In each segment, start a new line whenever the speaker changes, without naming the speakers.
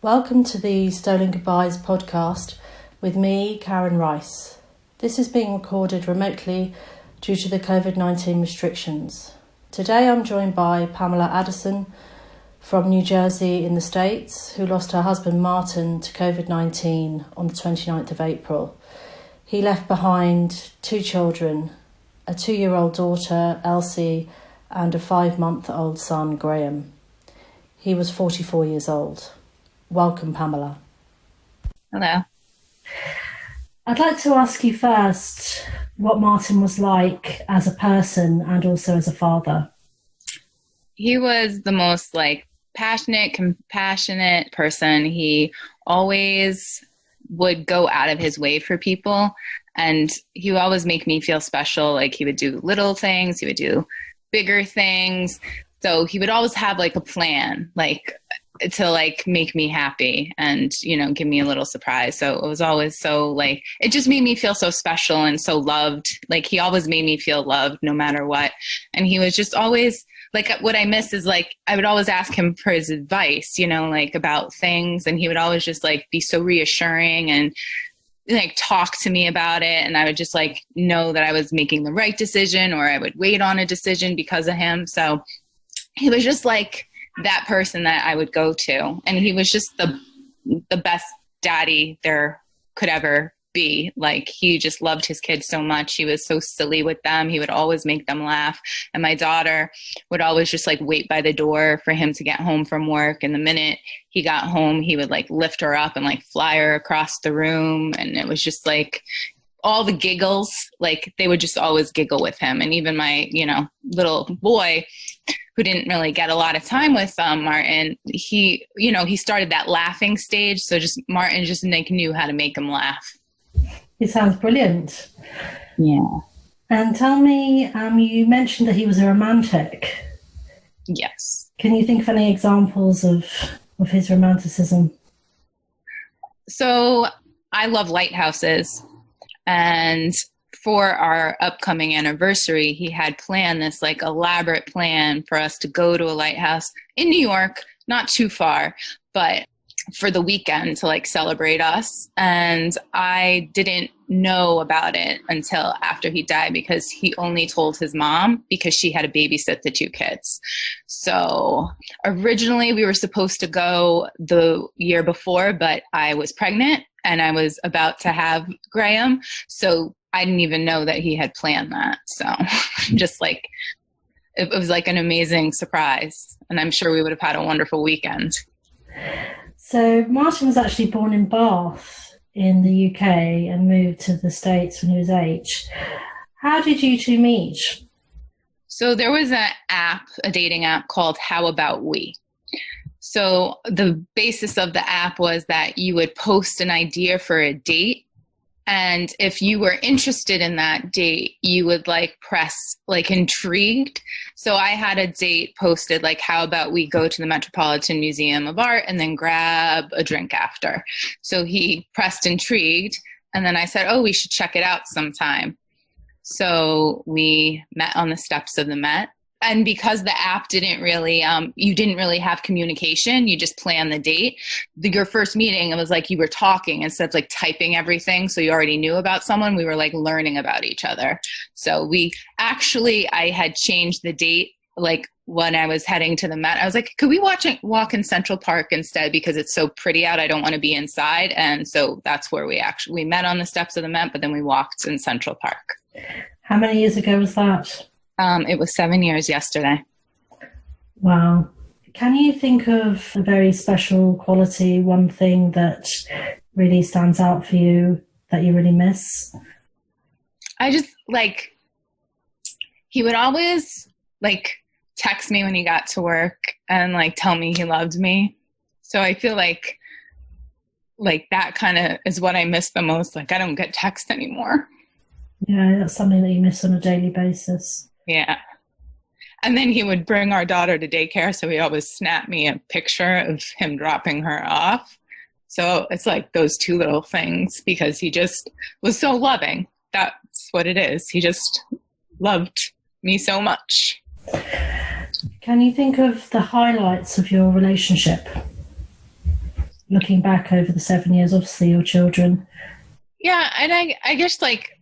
Welcome to the Stolen Goodbyes podcast with me, Karen Rice. This is being recorded remotely due to the COVID-19 restrictions. Today I'm joined by Pamela Addison from New Jersey in the States, who lost her husband Martin to COVID-19 on the 29th of April. He left behind 2 children, a 2-year-old daughter, Elsie, and a 5-month-old son, Graham. He was 44 years old. Welcome, Pamela.
Hello.
I'd like to ask you first what Martin was like as a person and also as a father.
He was the most passionate, compassionate person. He always would go out of his way for people, and he would always make me feel special. He would do little things, he would do bigger things. So he would always have a plan, to make me happy and, give me a little surprise. So it was always so it just made me feel so special and so loved. He always made me feel loved no matter what. And he was just always what I miss is I would always ask him for his advice, about things. And he would always just be so reassuring and talk to me about it. And I would just know that I was making the right decision, or I would wait on a decision because of him. So he was just that person that I would go to. And he was just the best daddy there could ever be. He just loved his kids so much. He was so silly with them. He would always make them laugh. And my daughter would always just wait by the door for him to get home from work. And the minute he got home, he would lift her up and fly her across the room. And it was just all the giggles, they would just always giggle with him. And even my, little boy, who didn't really get a lot of time with Martin, he started that laughing stage. So Martin just knew how to make him laugh.
It sounds brilliant.
Yeah.
And tell me, you mentioned that he was a romantic.
Yes.
Can you think of any examples of his romanticism?
So I love lighthouses. And for our upcoming anniversary, he had planned this elaborate plan for us to go to a lighthouse in New York, not too far, but for the weekend to celebrate us. And I didn't know about it until after he died, because he only told his mom because she had to babysit the 2 kids. So originally we were supposed to go the year before, but I was pregnant and I was about to have Graham. So I didn't even know that he had planned that. So just it was an amazing surprise. And I'm sure we would have had a wonderful weekend.
So Martin was actually born in Bath in the UK and moved to the States when he was 8. How did you 2 meet?
So there was a dating app called How About We. So the basis of the app was that you would post an idea for a date. And if you were interested in that date, you would press intrigued. So I had a date posted how about we go to the Metropolitan Museum of Art and then grab a drink after. So he pressed intrigued, and then I said, oh, we should check it out sometime. So we met on the steps of the Met. And because the app didn't really, you didn't really have communication, you just planned the date. Your first meeting, it was you were talking instead of typing everything. So you already knew about someone. We were learning about each other. So I had changed the date. When I was heading to the Met, I was could we walk in Central Park instead, because it's so pretty out. I don't want to be inside. And so that's where we met on the steps of the Met, but then we walked in Central Park.
How many years ago was that?
It was 7 years yesterday.
Wow. Can you think of a very special quality, one thing that really stands out for you that you really miss?
I just he would always text me when he got to work and tell me he loved me. So I feel like that kind of is what I miss the most. I don't get text anymore.
Yeah, that's something that you miss on a daily basis.
Yeah. And then he would bring our daughter to daycare, so he'd always snap me a picture of him dropping her off. So it's those 2 little things, because he just was so loving. That's what it is. He just loved me so much.
Can you think of the highlights of your relationship? looking back over the 7 years, obviously your children.
Yeah, and I guess like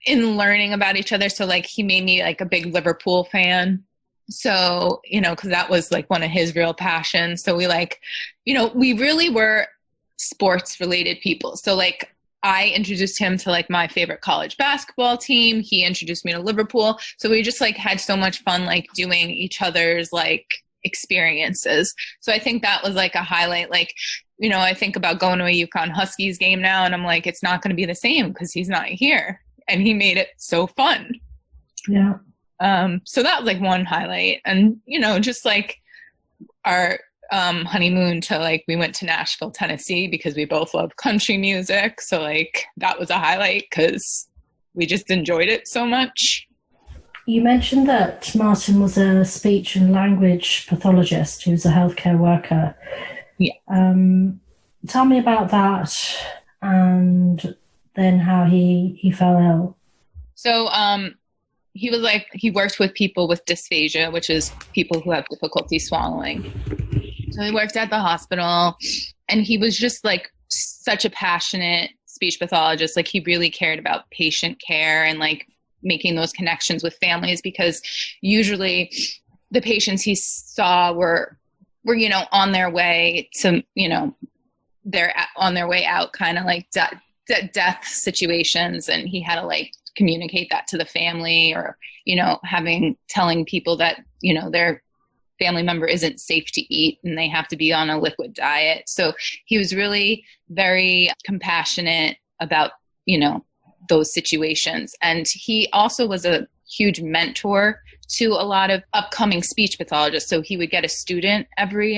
in learning about each other, so like he made me like a big Liverpool fan. So, because that was like one of his real passions. So we like, we really were sports related people. So like I introduced him to like my favorite college basketball team. He introduced me to Liverpool. So we just like had so much fun like doing each other's like experiences. So I think that was like a highlight. Like, I think about going to a UConn Huskies game now and I'm like, it's not going to be the same because he's not here. And he made it so fun.
Yeah.
So that was like one highlight. And, just like our honeymoon to like, we went to Nashville, Tennessee because we both love country music. So like that was a highlight because we just enjoyed it so much.
You mentioned that Martin was a speech and language pathologist. He was a healthcare worker.
Yeah.
Tell me about that and then how he fell ill.
So he worked with people with dysphagia, which is people who have difficulty swallowing. So he worked at the hospital and he was just like such a passionate speech pathologist. Like he really cared about patient care and like making those connections with families, because usually the patients he saw were on their way to, they're on their way out, kind of like death situations. And he had to like communicate that to the family, or, telling people that, their family member isn't safe to eat and they have to be on a liquid diet. So he was really very compassionate about, those situations. And he also was a huge mentor to a lot of upcoming speech pathologists. So he would get a student every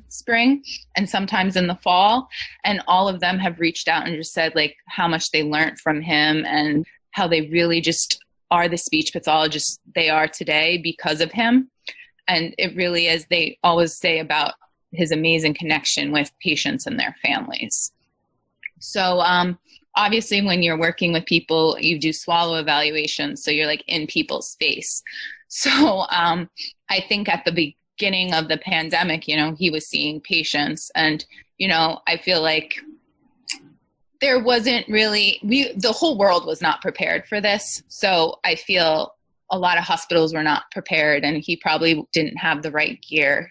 spring and sometimes in the fall. And all of them have reached out and just said like how much they learned from him and how they really just are the speech pathologists they are today because of him. And it really is, they always say about his amazing connection with patients and their families. So obviously when you're working with people, you do swallow evaluations. So you're like in people's face. So I think at the beginning of the pandemic, he was seeing patients and, I feel like there wasn't really, the whole world was not prepared for this. So I feel a lot of hospitals were not prepared and he probably didn't have the right gear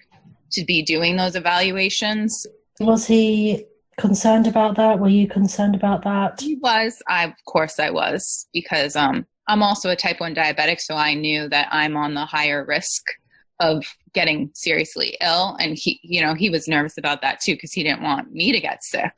to be doing those evaluations.
Was he concerned about that? Were you concerned about that?
He was. Of course I was, because I'm also a type 1 diabetic, so I knew that I'm on the higher risk of getting seriously ill. And he was nervous about that too, because he didn't want me to get sick.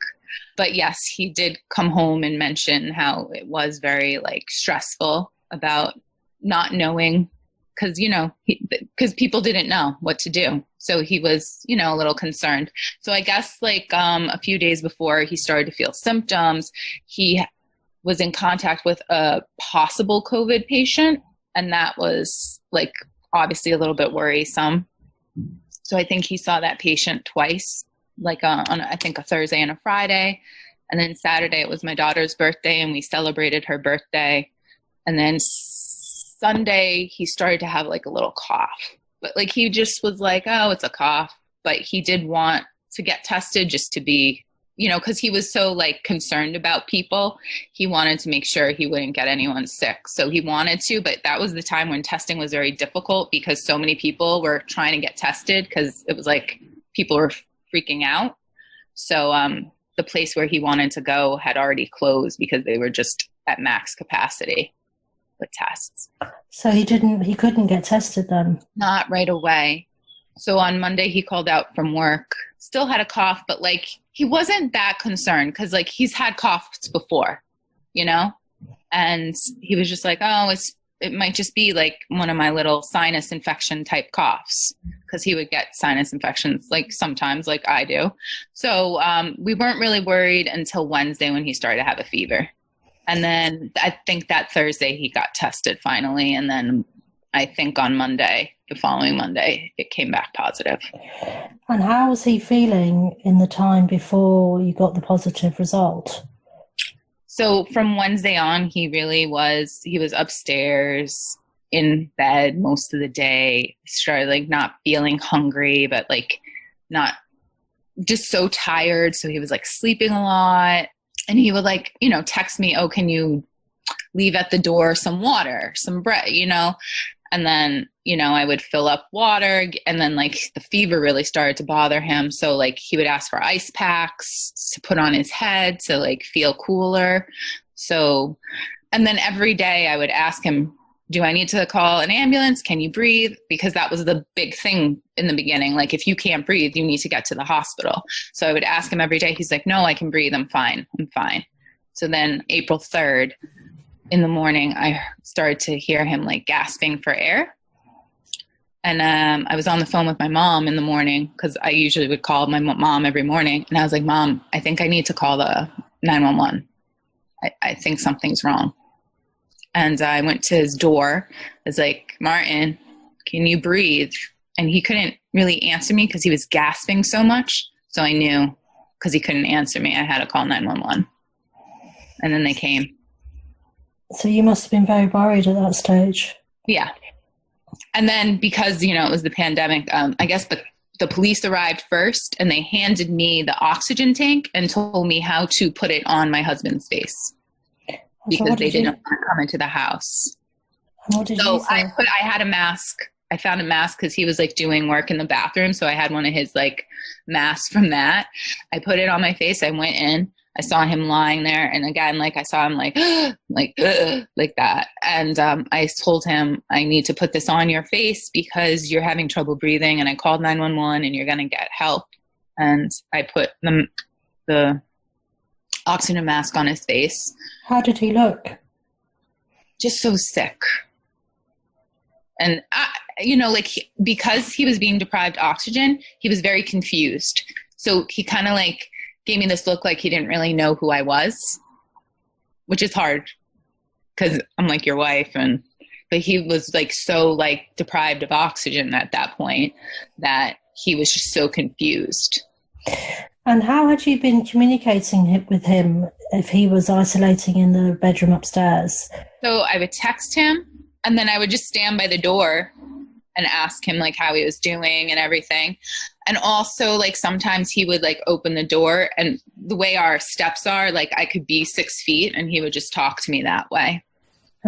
But yes, he did come home and mention how it was very like stressful about not knowing, because people didn't know what to do. So he was, a little concerned. So I guess like a few days before he started to feel symptoms, he was in contact with a possible COVID patient. And that was like obviously a little bit worrisome. So I think he saw that patient twice, like on I think a Thursday and a Friday. And then Saturday it was my daughter's birthday and we celebrated her birthday. And then Sunday he started to have like a little cough, but like he just was like, oh, it's a cough. But he did want to get tested just to be, because he was so like concerned about people. He wanted to make sure he wouldn't get anyone sick. So he wanted to, but that was the time when testing was very difficult because so many people were trying to get tested because it was like people were freaking out. So the place where he wanted to go had already closed because they were just at max capacity with tests.
So he couldn't get tested then?
Not right away. So on Monday he called out from work, still had a cough, but like he wasn't that concerned because like he's had coughs before, and he was just like, oh, it might just be like one of my little sinus infection type coughs, because he would get sinus infections like sometimes like I do. So we weren't really worried until Wednesday when he started to have a fever. And then I think that Thursday he got tested finally. And then I think on Monday, the following Monday, it came back positive.
And how was he feeling in the time before you got the positive result?
So from Wednesday on, he was upstairs in bed most of the day. Started like not feeling hungry, but like not just so tired. So he was like sleeping a lot, and he would like, text me, oh, can you leave at the door some water, some bread, and then, I would fill up water, and then like the fever really started to bother him. So like he would ask for ice packs to put on his head to like feel cooler. So, and then every day I would ask him, do I need to call an ambulance? Can you breathe? Because that was the big thing in the beginning. Like, if you can't breathe, you need to get to the hospital. So I would ask him every day. He's like, no, I can breathe. I'm fine. I'm fine. So then April 3rd in the morning, I started to hear him like gasping for air. And I was on the phone with my mom in the morning, because I usually would call my mom every morning. And I was like, Mom, I think I need to call the 911. I think something's wrong. And I went to his door. I was like, Martin, can you breathe? And he couldn't really answer me because he was gasping so much. So I knew, because he couldn't answer me, I had to call 911. And then they came.
So you must have been very worried at that stage.
Yeah. And then because, it was the pandemic, I guess the police arrived first, and they handed me the oxygen tank and told me how to put it on my husband's face. Because they didn't want to come into the house. So I had a mask. I found a mask because he was like doing work in the bathroom. So I had one of his like masks from that. I put it on my face. I went in. I saw him lying there. And again, like I saw him like that. And I told him, I need to put this on your face because you're having trouble breathing. And I called 911 and you're going to get help. And I put the oxygen mask on his face.
How did he look?
Just so sick. And, because he was being deprived oxygen, he was very confused. So he kind of like gave me this look like he didn't really know who I was, which is hard because I'm like your wife. But he was like so like deprived of oxygen at that point that he was just so confused.
And how had you been communicating with him if he was isolating in the bedroom upstairs?
So I would text him, and then I would just stand by the door and ask him like how he was doing and everything. And also like sometimes he would like open the door, and the way our steps are, like I could be 6 feet and he would just talk to me that way.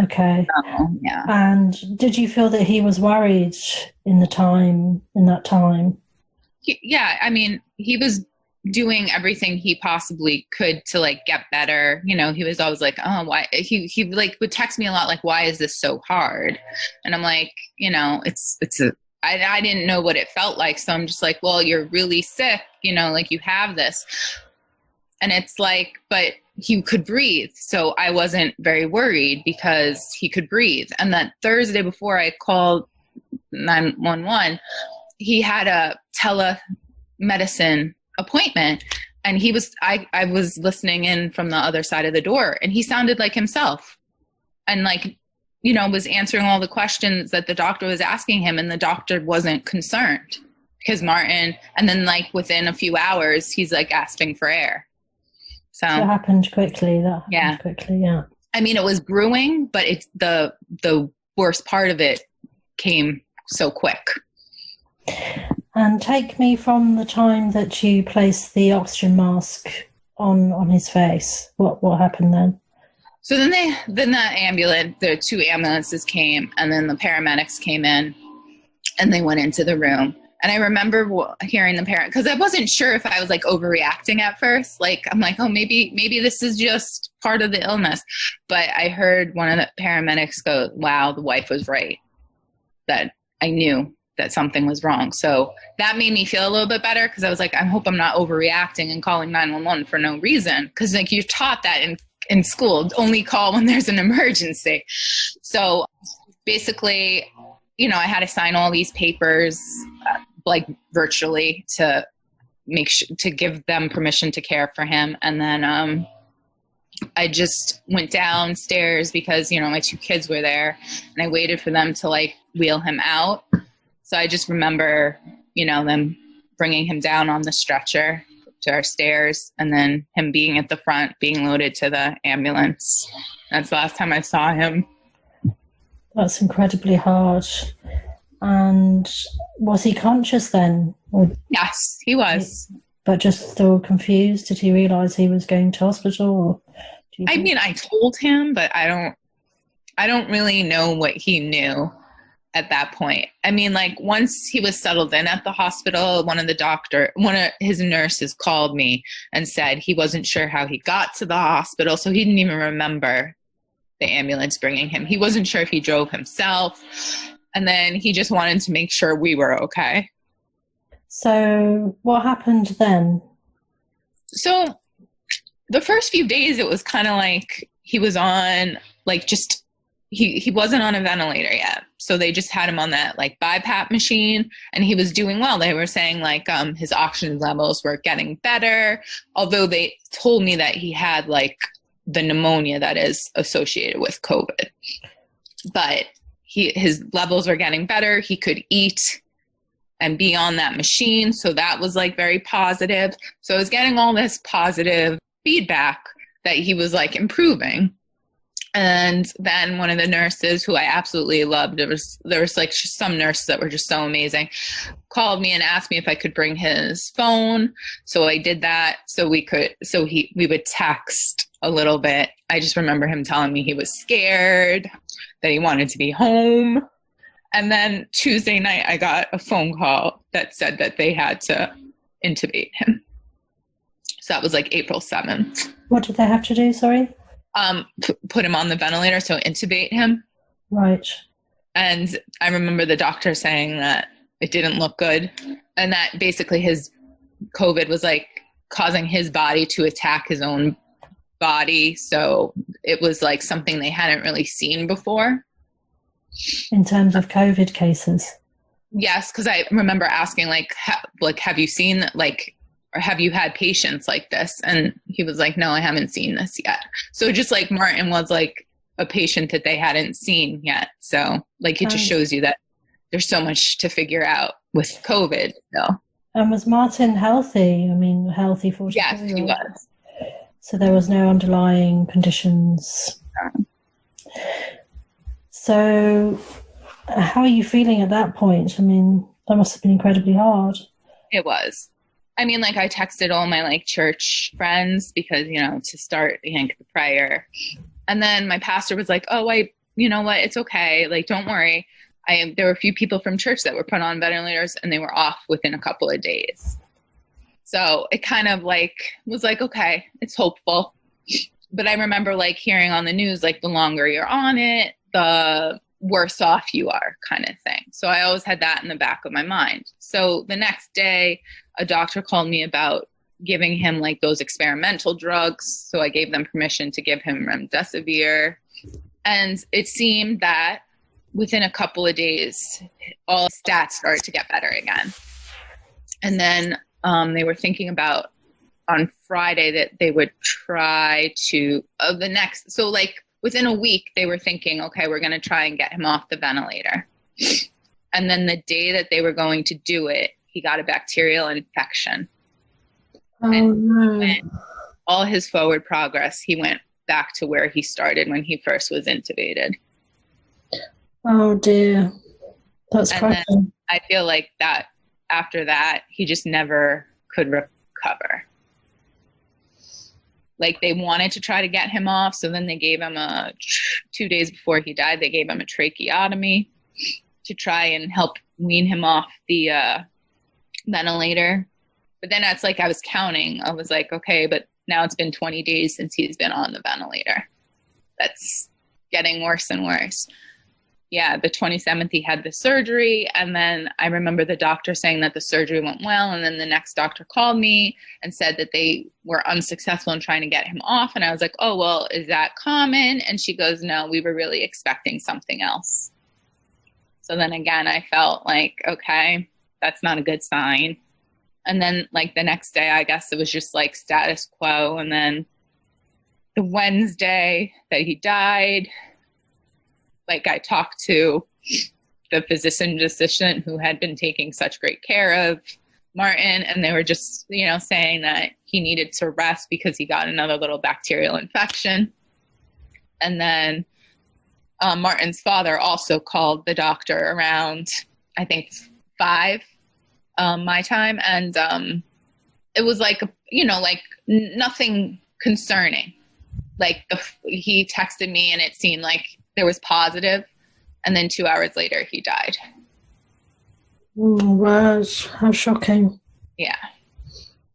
Okay.
Yeah.
And did you feel that he was worried in that time?
Yeah. I mean, he was doing everything he possibly could to like get better. He was always like, oh, why? He like would text me a lot, like, why is this so hard? And I'm like, I didn't know what it felt like. So I'm just like, well, you're really sick, like you have this. And it's like, but he could breathe. So I wasn't very worried because he could breathe. And that Thursday before I called 911, he had a telemedicine appointment, and I was listening in from the other side of the door, and he sounded like himself, and like, was answering all the questions that the doctor was asking him, and the doctor wasn't concerned because Martin, and then like within a few hours, he's like gasping for air. So
it happened quickly. Yeah.
I mean, it was brewing, but it's the worst part of it came so quick.
And take me from the time that you placed the oxygen mask on his face. What happened then?
So then the 2 ambulances came, and then the paramedics came in, and they went into the room. And I remember hearing the parent, because I wasn't sure if I was like overreacting at first. Like, I'm like, oh, maybe this is just part of the illness. But I heard one of the paramedics go, wow, the wife was right. That I knew that something was wrong. So that made me feel a little bit better, because I was like, I hope I'm not overreacting and calling 911 for no reason. Because like you're taught that in school, only call when there's an emergency. So basically, I had to sign all these papers like virtually to make sure to give them permission to care for him. And then I just went downstairs because, my 2 kids were there, and I waited for them to like wheel him out. So I just remember, them bringing him down on the stretcher to our stairs, and then him being at the front, being loaded to the ambulance. That's the last time I saw him.
That's incredibly hard. And was he conscious then?
Yes, he was.
but just still confused? Did he realise he was going to hospital? Or
I mean, I told him, but I don't really know what he knew at that point. I mean, like once he was settled in at the hospital, one of his nurses called me and said he wasn't sure how he got to the hospital. So he didn't even remember the ambulance bringing him. He wasn't sure if he drove himself. And then he just wanted to make sure we were okay.
So what happened then?
So the first few days, it was kind of like he was on like just, he wasn't on a ventilator yet. So they just had him on that like BiPAP machine and he was doing well. They were saying like his oxygen levels were getting better, although they told me that he had like the pneumonia that is associated with COVID. But his levels were getting better. He could eat and be on that machine. So that was like very positive. So I was getting all this positive feedback that he was like improving. And then one of the nurses who I absolutely loved, there was like just some nurses that were just so amazing, called me and asked me if I could bring his phone. So I did that. We would text a little bit. I just remember him telling me he was scared, that he wanted to be home. And then Tuesday night, I got a phone call that said that they had to intubate him. So that was like April 7th.
What did they have to do, sorry?
Put him on the ventilator, so intubate him.
Right.
And I remember the doctor saying that it didn't look good and that basically his COVID was like causing his body to attack his own body. So it was like something they hadn't really seen before.
In terms of COVID cases?
Yes, because I remember asking have you seen or have you had patients like this? And he was like, no, I haven't seen this yet. So just like Martin was like a patient that they hadn't seen yet. So like it just shows you that there's so much to figure out with COVID. So.
And was Martin healthy? I mean, healthy 42?
Yes, he was.
So there was no underlying conditions. So how are you feeling at that point? I mean, that must have been incredibly hard.
It was. I mean, like I texted all my like church friends because, to start the prayer. And then my pastor was like, oh, you know what? It's okay. Like, don't worry. There were a few people from church that were put on ventilators and they were off within a couple of days. So it kind of like was like, okay, it's hopeful. But I remember like hearing on the news, like the longer you're on it, the worse off you are kind of thing. So I always had that in the back of my mind. So the next day, a doctor called me about giving him like those experimental drugs. So I gave them permission to give him remdesivir. And it seemed that within a couple of days, all stats started to get better again. And then they were thinking about on Friday that they would try to, so like within a week, they were thinking, okay, we're going to try and get him off the ventilator. And then the day that they were going to do it, he got a bacterial infection.
Oh, no.
All his forward progress, he went back to where he started when he first was intubated.
Oh, dear. That's crazy.
Then I feel like that after that, he just never could recover. Like they wanted to try to get him off. So then they gave him 2 days before he died, they gave him a tracheotomy to try and help wean him off the ventilator. But then that's like I was counting. I was like, okay, but now it's been 20 days since he's been on the ventilator. That's getting worse and worse. Yeah, the 27th he had the surgery, and then I remember the doctor saying that the surgery went well, and then the next doctor called me and said that they were unsuccessful in trying to get him off, and I was like, oh, well, is that common? And she goes, no, we were really expecting something else. So then again, I felt like, okay, that's not a good sign. And then like the next day, I guess it was just like status quo, and then the Wednesday that he died, like I talked to the physician assistant who had been taking such great care of Martin, and they were just, saying that he needed to rest because he got another little bacterial infection. And then Martin's father also called the doctor around, I think, 5 my time, and it was like, like nothing concerning. Like he texted me and it seemed like there was positive, and then 2 hours later he died.
Oh, wow, how shocking.
Yeah.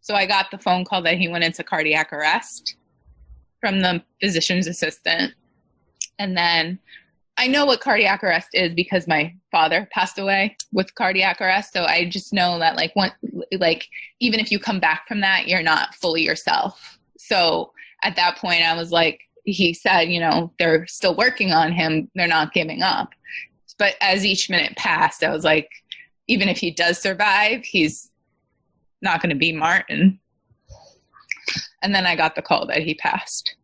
So I got the phone call that he went into cardiac arrest from the physician's assistant. And then I know what cardiac arrest is because my father passed away with cardiac arrest. So I just know that even if you come back from that, you're not fully yourself. So at that point I was like, he said, they're still working on him. They're not giving up. But as each minute passed, I was like, even if he does survive, he's not going to be Martin. And then I got the call that he passed.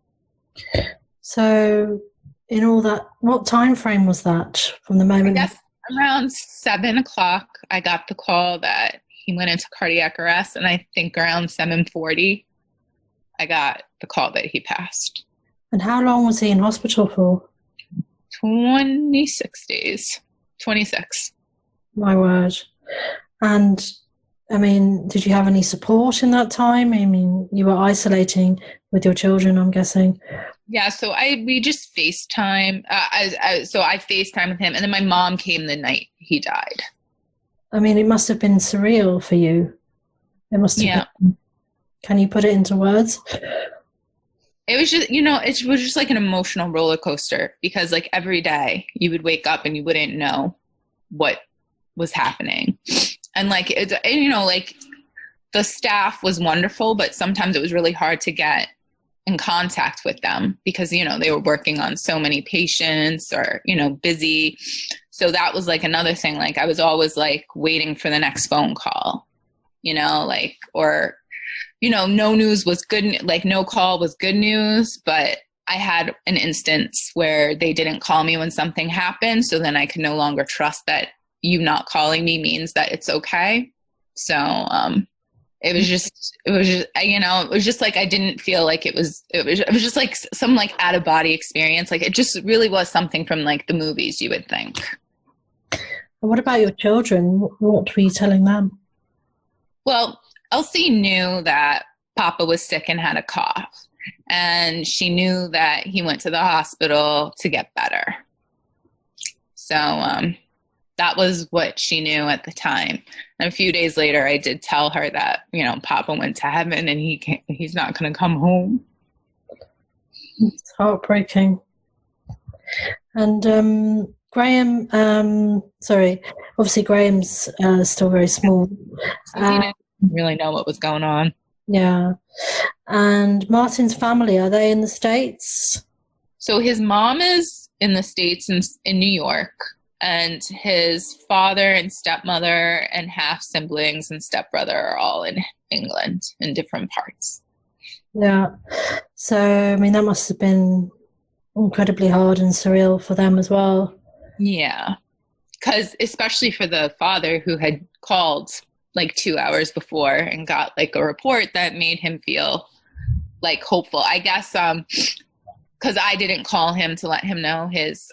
So in all that, what time frame was that from the moment?
I guess around 7:00, I got the call that he went into cardiac arrest. And I think around 7:40, I got the call that he passed.
And how long was he in hospital for?
26 days. 26.
My word. And I mean, did you have any support in that time? I mean, you were isolating with your children, I'm guessing.
Yeah, so we just FaceTime. So I FaceTime with him, and then my mom came the night he died.
I mean, it must have been surreal for you. It must have been. Can you put it into words?
It was just, it was just like an emotional roller coaster because like every day you would wake up and you wouldn't know what was happening. And like, like the staff was wonderful, but sometimes it was really hard to get in contact with them because, they were working on so many patients or, busy. So that was like another thing. Like I was always like waiting for the next phone call, or, no news was good. Like no call was good news, but I had an instance where they didn't call me when something happened. So then I could no longer trust that you not calling me means that it's okay. So, it was just like, I didn't feel like it was just like some like out of body experience. Like it just really was something from like the movies you would think.
And what about your children? What were you telling them?
Well, Elsie knew that Papa was sick and had a cough, and she knew that he went to the hospital to get better. So, that was what she knew at the time. And a few days later, I did tell her that, Papa went to heaven and he's not going to come home.
It's heartbreaking. And Graham, obviously Graham's still very small.
So he didn't really know what was going on.
Yeah. And Martin's family, are they in the States?
So his mom is in the States in New York. And his father and stepmother and half siblings and stepbrother are all in England in different parts.
Yeah. So, I mean, that must have been incredibly hard and surreal for them as well.
Yeah. Because especially for the father who had called like 2 hours before and got like a report that made him feel like hopeful. I guess because I didn't call him to let him know his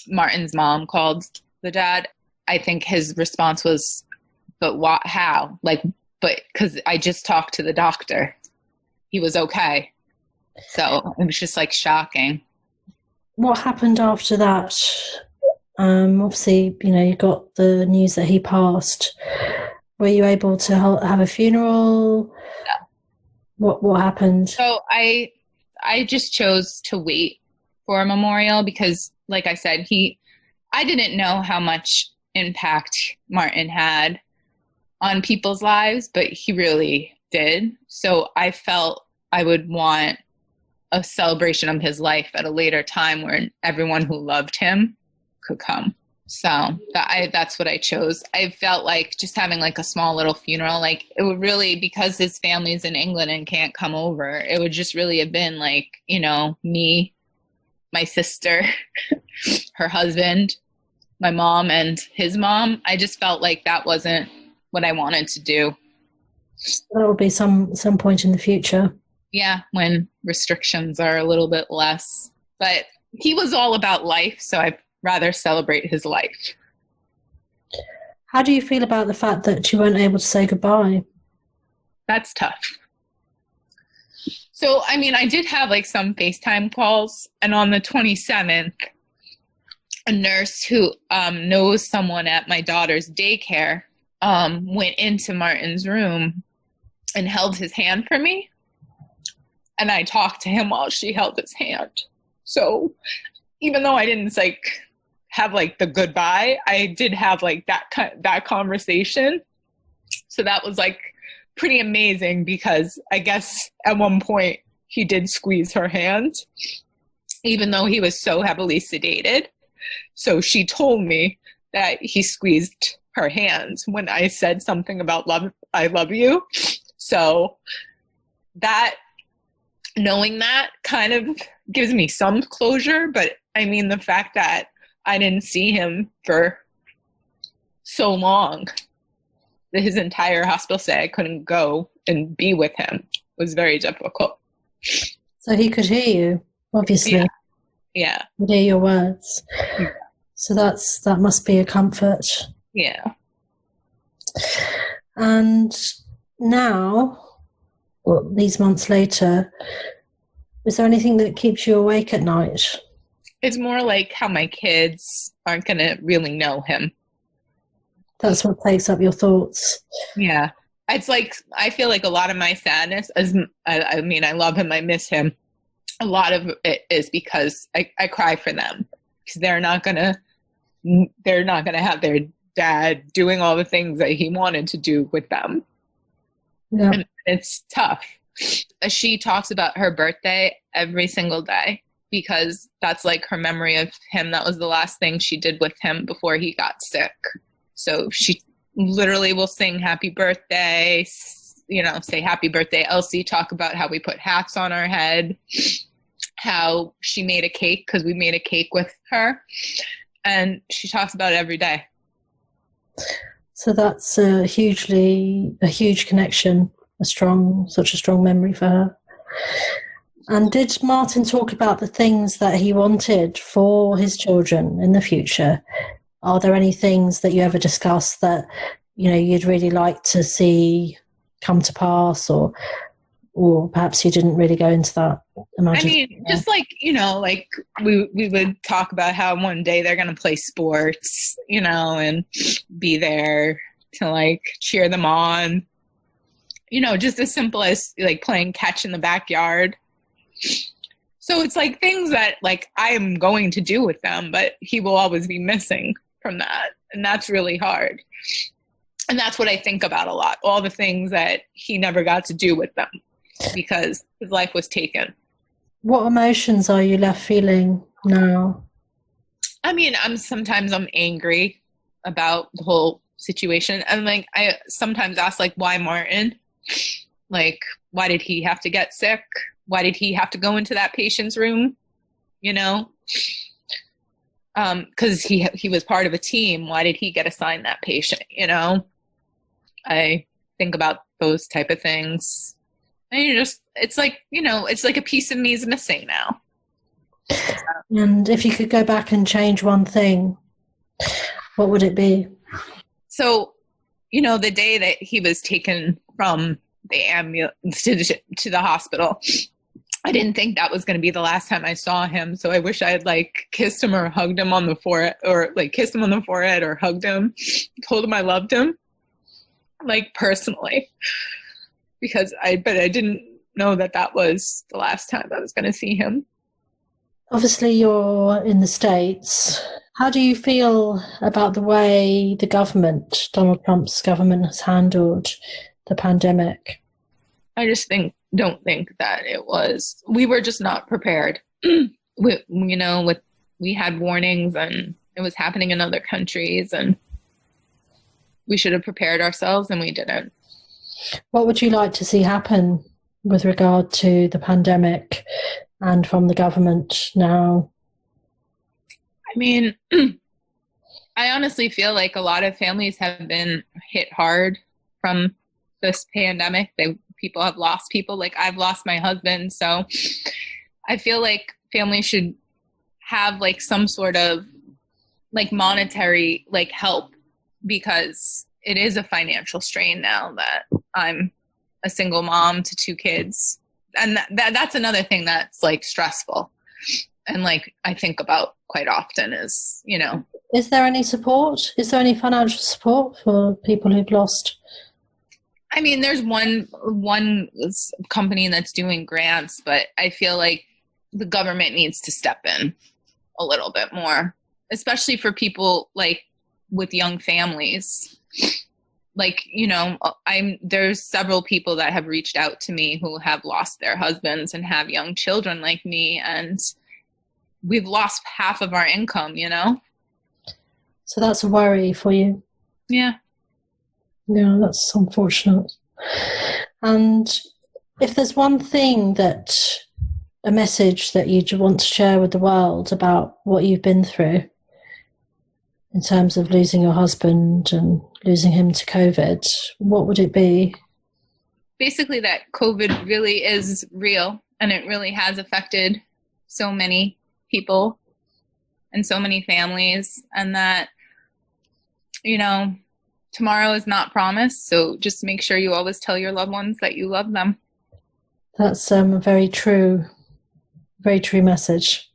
Martin's mom called the dad. I think his response was, but what, how? Like, but because I just talked to the doctor. He was okay. So it was just like shocking.
What happened after that? Obviously, you got the news that he passed. Were you able to have a funeral? No. What happened?
So I just chose to wait for a memorial because, like I said, I didn't know how much impact Martin had on people's lives, but he really did. So I felt I would want a celebration of his life at a later time where everyone who loved him could come. So that's what I chose. I felt like just having like a small little funeral, like it would really, because his family's in England and can't come over, it would just really have been like, me, my sister, her husband, my mom, and his mom. I just felt like that wasn't what I wanted to do.
That will be some point in the future.
Yeah, when restrictions are a little bit less. But he was all about life, so I'd rather celebrate his life.
How do you feel about the fact that you weren't able to say goodbye?
that's tough. So, I mean, I did have like some FaceTime calls, and on the 27th, a nurse who knows someone at my daughter's daycare went into Martin's room and held his hand for me. And I talked to him while she held his hand. So even though I didn't like have like the goodbye, I did have like that conversation. So that was like pretty amazing, because I guess at one point he did squeeze her hand, even though he was so heavily sedated. So she told me that he squeezed her hand when I said something about love, I love you. So that, knowing that kind of gives me some closure. But I mean, the fact that I didn't see him for so long, that his entire hospital stay I couldn't go and be with him, was very difficult.
So he could hear you, obviously.
Yeah.
Could hear your words.
Yeah.
So that must be a comfort.
Yeah.
And now, well, these months later, is there anything that keeps you awake at night?
It's more like how my kids aren't going to really know him.
That's what takes up your thoughts.
Yeah. It's like, I feel like a lot of my sadness is, I mean, I love him, I miss him. A lot of it is because I cry for them, because they're not going to have their dad doing all the things that he wanted to do with them.
Yeah.
And it's tough. She talks about her birthday every single day, because that's like her memory of him. That was the last thing she did with him before he got sick. So she literally will sing happy birthday, say happy birthday, Elsie, talk about how we put hats on our head, how she made a cake, because we made a cake with her. And she talks about it every day.
So that's a huge connection, such a strong memory for her. And did Martin talk about the things that he wanted for his children in the future? Are there any things that you ever discussed that, you'd really like to see come to pass, or perhaps you didn't really go into that?
I mean, just like, like we would talk about how one day they're going to play sports, and be there to like cheer them on, just as simple as like playing catch in the backyard. So it's like things that like I am going to do with them, but he will always be missing from that. And that's really hard. And that's what I think about a lot, all the things that he never got to do with them because his life was taken.
What emotions are you left feeling now?
I mean, sometimes I'm angry about the whole situation. And like, I sometimes ask like, why Martin? Like, why did he have to get sick? Why did he have to go into that patient's room? Because he was part of a team. Why did he get assigned that patient? I think about those type of things. And it's like, it's like a piece of me is missing now.
And if you could go back and change one thing, what would it be?
So, the day that he was taken from the ambulance to the hospital, I didn't think that was going to be the last time I saw him. So I wish I had like kissed him or hugged him on the forehead, or like kissed him on the forehead or hugged him, told him I loved him, like personally, but I didn't know that was the last time I was going to see him.
Obviously you're in the States. How do you feel about the way the government, Donald Trump's government, has handled the pandemic?
I just don't think that we were just not prepared. We had warnings and it was happening in other countries and we should have prepared ourselves and we didn't.
What would you like to see happen with regard to the pandemic and from the government now?
I mean, I honestly feel like a lot of families have been hit hard from this pandemic. People have lost people. Like I've lost my husband. So I feel like families should have like some sort of like monetary like help, because it is a financial strain now that I'm a single mom to 2 kids. And that's another thing that's like stressful. And like, I think about quite often is, you know.
Is there any support? Is there any financial support for people who've lost?
I mean, there's one company that's doing grants, but I feel like the government needs to step in a little bit more, especially for people like with young families. Like, you know, there's several people that have reached out to me who have lost their husbands and have young children like me, and we've lost half of our income, you know?
So that's a worry for you.
Yeah.
Yeah, that's unfortunate. And if there's one thing a message that you want to share with the world about what you've been through in terms of losing your husband and losing him to COVID, what would it be?
Basically that COVID really is real, and it really has affected so many people and so many families, and that, you know, tomorrow is not promised. So just make sure you always tell your loved ones that you love them.
That's a very true message.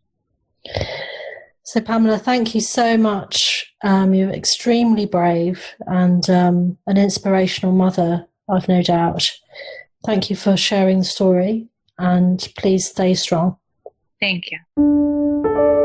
So Pamela, thank you so much. You're extremely brave and an inspirational mother, I've no doubt. Thank you for sharing the story, and please stay strong.
Thank you.